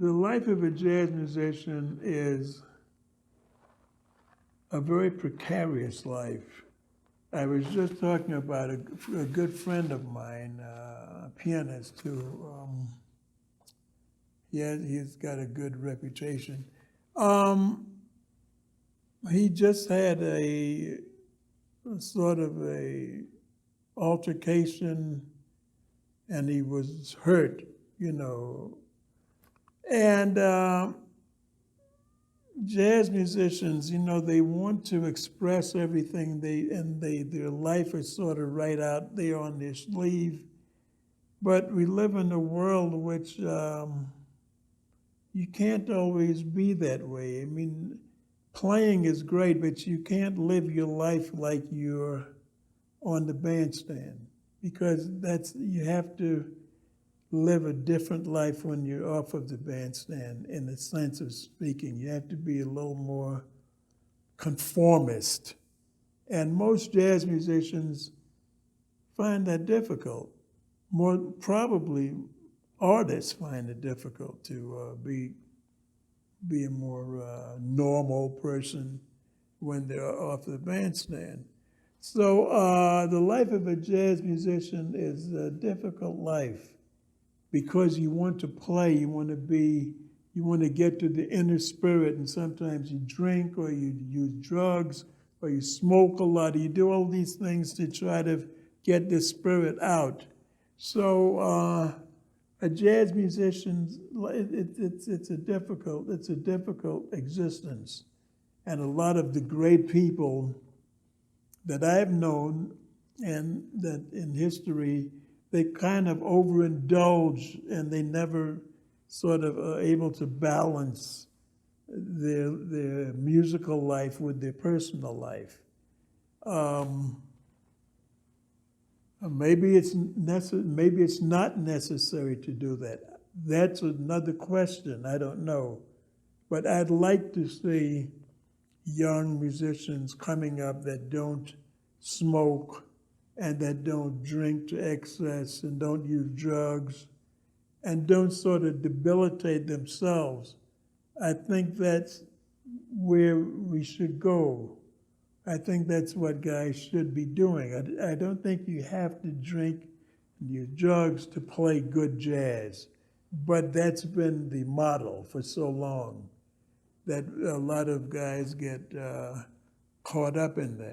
The life of a jazz musician is a very precarious life. I was just talking about a good friend of mine, a pianist who he's got a good reputation. Um, he just had a sort of a altercation, and he was hurt, you know. And jazz musicians, you know, they want to express everything their life is sort of right out there on their sleeve. But we live in a world which you can't always be that way. I mean, playing is great, but you can't live your life like you're on the bandstand because you have to live a different life when you're off of the bandstand in the sense of speaking. You have to be a little more conformist. And most jazz musicians find that difficult. More probably artists find it difficult to be a more normal person when they're off the bandstand. So the life of a jazz musician is a difficult life because you want to play, you want to get to the inner spirit, and sometimes you drink or you use drugs or you smoke a lot, or you do all these things to try to get the spirit out. So a jazz musician, it's a difficult existence, and a lot of the great people that I've known and that in history, they kind of overindulge and they never sort of are able to balance their musical life with their personal life. Maybe it's not necessary to do that. That's another question. I don't know, but I'd like to see young musicians coming up that don't smoke and that don't drink to excess and don't use drugs and don't sort of debilitate themselves. I think that's where we should go. I think that's what guys should be doing. I don't think you have to drink and use drugs to play good jazz, but that's been the model for so long that a lot of guys get caught up in that.